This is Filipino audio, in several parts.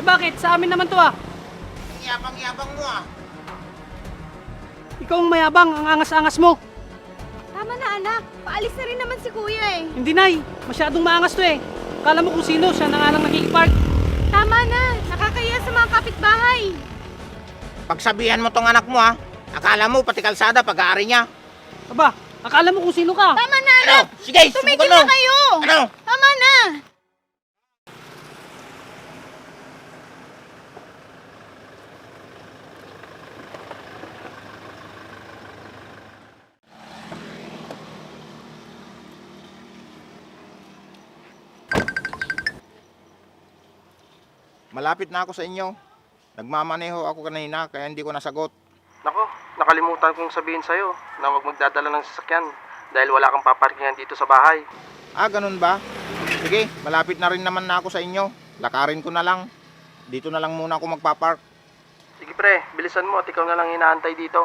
Bakit? Sa amin naman to ah. Ang yabang-yabang mo ah. Ikaw ang mayabang, ang angas-angas mo. Tama na anak, paalis na rin naman si kuya eh. Hindi nay, masyadong maangas to eh. Kala mo kung sino, siya na nga lang nakikipark. Tama na, nakakaya sa mga kapitbahay. Pagsabihan mo tong anak mo ah. Akala mo pati kalsada pag-aari niya. Aba, akala mo kung sino ka. Tama na Ano? anak, Sige, tumigil subukan mo. na kayo. Ano? Tama na. Malapit na ako sa inyo. Nagmamaneho ako kanina kaya hindi ko nasagot. Nako, nakalimutan kong sabihin sa'yo na huwag magdadala ng sasakyan dahil wala kang paparkingan dito sa bahay. Ah, ganun ba? Sige, malapit na rin naman na ako sa inyo. Lakarin ko na lang. Dito na lang muna ako magpapark. Sige pre, bilisan mo at ikaw na lang inaantay dito.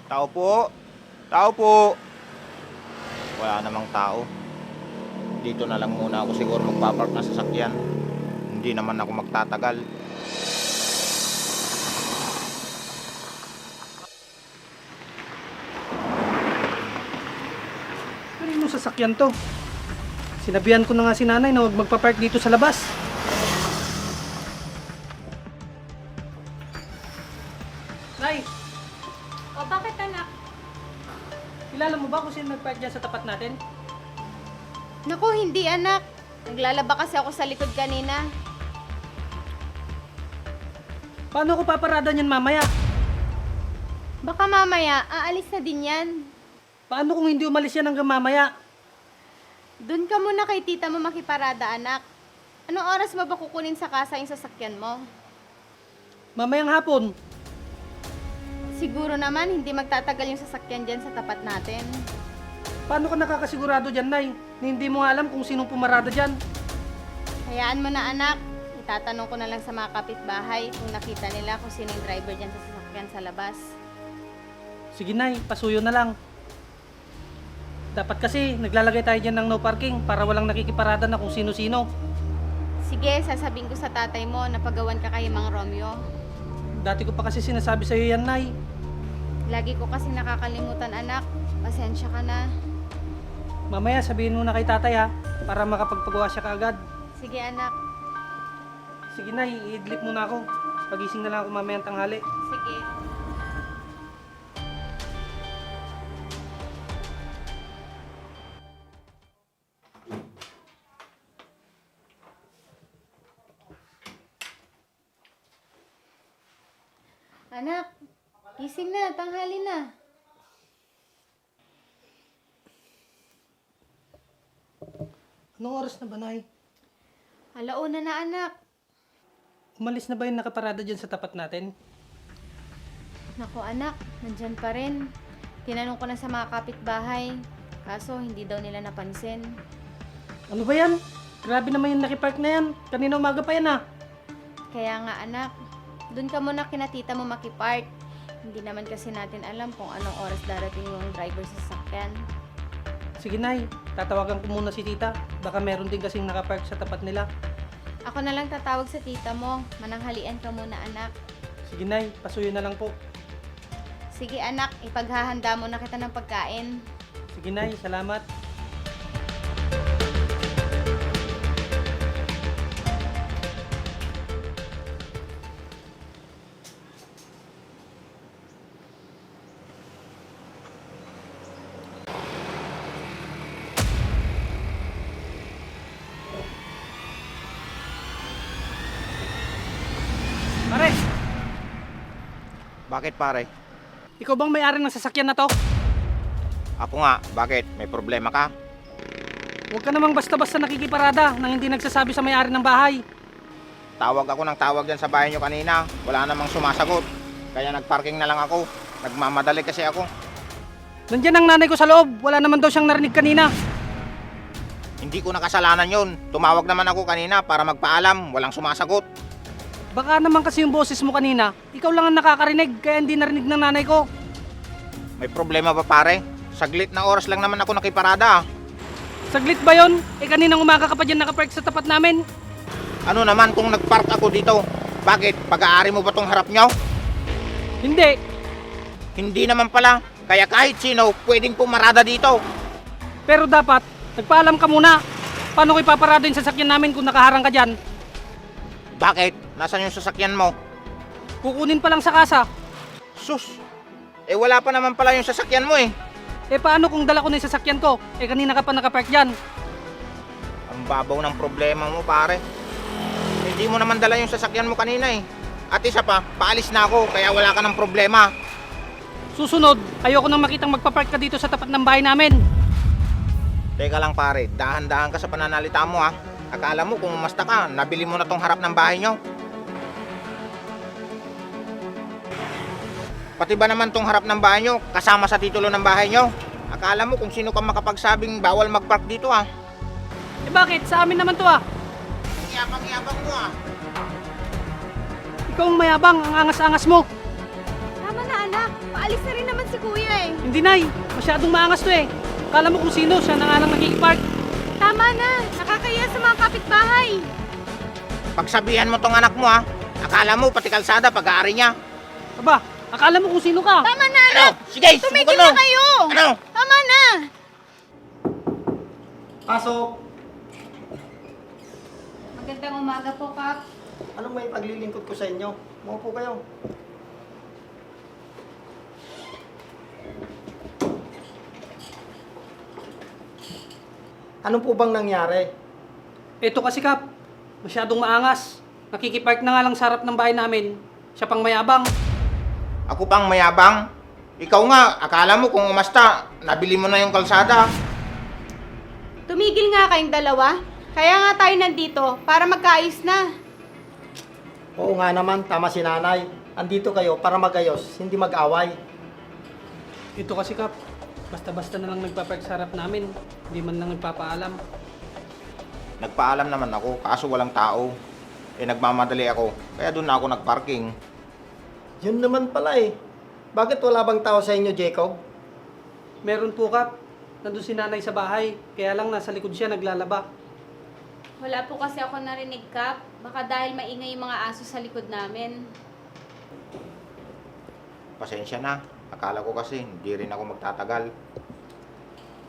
Tao po. Tao po. Wala namang tao. Dito na lang muna ako siguro magpapark na sasakyan. Hindi naman ako magtatagal. Kanino sasakyan to? Sinabihan ko na nga si nanay na huwag magpapark dito sa labas. Nay, O bakit anak? kilala mo ba kung sino nagpark dyan sa tapat natin? Naku, hindi anak. Naglalaba kasi ako sa likod kanina. Paano ako paparada niyan mamaya? Baka mamaya, aalis na din yan. Paano kung hindi umalis yan hanggang mamaya? Doon ka muna kay tita mo makiparada anak. Anong oras mo ba kukunin sa kasa yung sasakyan mo? Mamayang hapon. Siguro naman hindi magtatagal yung sasakyan dyan sa tapat natin. Paano ka nakakasigurado dyan, Nay? Na hindi mo nga alam kung sinong pumarada dyan? Hayaan mo na anak. Itatanong ko na lang sa mga kapitbahay kung nakita nila kung sino yung driver dyan sa sasakyan sa labas. Sige, Nay. Pasuyo na lang. Dapat kasi naglalagay tayo dyan ng no parking para walang nakikiparada na kung sino-sino. Sige, sasabihin ko sa tatay mo na pagawan ka kay Mang Romeo. Dati ko pa kasi sinasabi sa'yo yan, Nay. Lagi ko kasi nakakalimutan anak. Pasensya ka na. Mamaya sabihin mo na kay tatay ha, para makapagpagawa siya kaagad. Sige anak. Sige, Nay. I-idlip muna ako. Pagising na lang ako mamayang tanghali. Sige. Anak, gising na, tanghali na. Anong oras na ba, Nay? Alauna na anak. Umalis na ba yung nakaparada dyan sa tapat natin? Naku anak, nandyan pa rin. Tinanong ko na sa mga kapitbahay. Kaso hindi daw nila napansin. Ano ba yan? Grabe naman yung nakipark na yan. Kanina umaga pa yan ha. Kaya nga anak, dun ka muna kina tita mo makipark. Hindi naman kasi natin alam kung anong oras darating yung driver sa sasakyan. Sige, Nay. Tatawagan ko muna si tita. Baka meron din kasing nakapark sa tapat nila. Ako na lang tatawag sa tita mo. Mananghalian ka muna anak. Sige, Nay. Pasuyo na lang po. Sige anak, ipaghahanda mo na kita ng pagkain. Sige, Nay. Salamat. Pare, Bakit pare? ikaw bang may-ari ng sasakyan na to? Ako nga, bakit? May problema ka? Huwag ka namang basta-basta nakikiparada nang hindi nagsasabi sa may-ari ng bahay. Tawag ako ng tawag dyan sa bahay nyo kanina. Wala namang sumasagot. Kaya nagparking na lang ako. Nagmamadali kasi ako. Nandiyan ang nanay ko sa loob. Wala naman daw siyang narinig kanina. Hindi ko nakasalanan yun. Tumawag naman ako kanina para magpaalam. Walang sumasagot. Baka naman kasi yung boses mo kanina, ikaw lang ang nakakarinig kaya hindi narinig ng nanay ko. May problema ba pare? Saglit na oras lang naman ako nakiparada. Saglit ba yon? Kaninang umaga ka pa dyan nakapark sa tapat namin. Ano naman kung nagpark ako dito? Bakit? Pag-aari mo ba tong harap nyo? Hindi. Hindi naman pala. Kaya kahit sino, pwedeng pumarada dito. Pero dapat, nagpaalam ka muna. Paano ko ipaparado yung sasakyan namin kung nakaharang ka dyan? Bakit? Nasaan yung sasakyan mo? Kukunin pa lang sa kasa. Sus! Wala pa naman pala yung sasakyan mo eh. Paano kung dala ko na yung sasakyan ko? Kanina ka pa nakapark dyan. Ang babaw ng problema mo, pare. Hindi mo naman dala yung sasakyan mo kanina eh. At isa pa, paalis na ako, kaya wala ka ng problema. Susunod, ayoko nang makitang magpapark ka dito sa tapat ng bahay namin. Teka lang pare, dahan-dahan ka sa pananalita mo ha. Akala mo kung umasta ka, nabili mo na tong harap ng bahay nyo. Pati ba naman tong harap ng bahay nyo, kasama sa titulo ng bahay nyo? Akala mo kung sino ka makapagsabing bawal magpark dito ha. Bakit? Sa amin naman to ah. Ang yabang-yabang mo ha. Ikaw ang mayabang, ang angas-angas mo. Tama na anak, paalis na rin naman si kuya eh. Hindi nay, masyadong maangas to eh. Akala mo kung sino, siya na nga lang nakikipark. Tama na, nakakaya sa mga kapitbahay. Pagsabihan mo tong anak mo ha. Akala mo pati kalsada pag-aari niya. Aba, akala mo kung sino ka. Tama na Ano? anak, Sige, tumigil subukan mo. na kayo. Ano? Tama na. Pasok! Magandang umaga po, Kap. Anong may paglilingkod ko sa inyo? Maupo kayo. Ano po bang nangyari? Ito kasi Kap, masyadong maangas. Nakikipark na nga lang sa harap ng bahay namin. Siya pang mayabang. Ako pang mayabang? Ikaw nga, akala mo kung umasta, nabili mo na yung kalsada. Tumigil nga kayong dalawa. Kaya nga tayo nandito para magkaayos na. Oo nga naman, tama si nanay. Andito kayo para magayos, hindi mag-away. Ito kasi Kap, basta-basta na lang nagpapark sa harap namin. Hindi man lang nagpapaalam. Nagpaalam naman ako, kaso walang tao. Nagmamadali ako, kaya doon na ako nagparking. Yun naman pala eh. Bakit wala bang tao sa inyo, Jacob? Meron po Kap, nandun si nanay sa bahay. Kaya lang nasa likod siya naglalaba. Wala po kasi ako narinig, Kap. Baka dahil maingay yung mga aso sa likod namin. Pasensya na, akala ko kasi hindi rin ako magtatagal.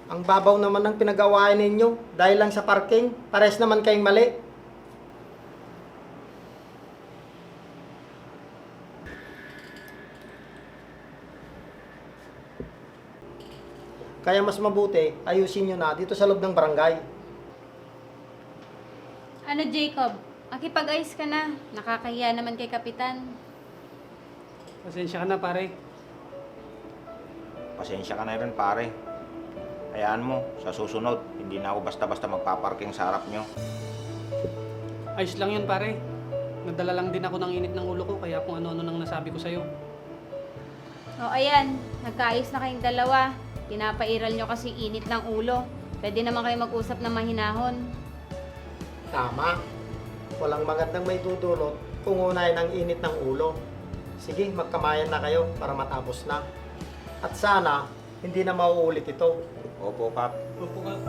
Ang babaw naman ng pinag-awayan ninyo dahil lang sa parking. Pares naman kayong mali. Kaya mas mabuti, ayusin nyo na dito sa loob ng barangay. Ano, Jacob? Makipag-ayos ka na. Nakakahiya naman kay Kapitan. Pasensya ka na pare. Pasensya ka na rin pare. Hayaan mo, sa susunod, hindi na ako basta-basta magpaparking sa harap nyo. Ayos lang yun pare. Nadala lang din ako ng init ng ulo ko kaya kung ano-ano nang nasabi ko sa'yo. O, ayan. Nagkaayos na kayong dalawa. Pinapairal nyo kasi init ng ulo. Pwede naman kayo mag-usap ng mahinahon. Tama. Walang magandang may dudulot kung unahin ang init ng ulo. Sige, magkamayan na kayo para matapos na. At sana, hindi na mauulit ito. Opo, Kap. Opo Kap.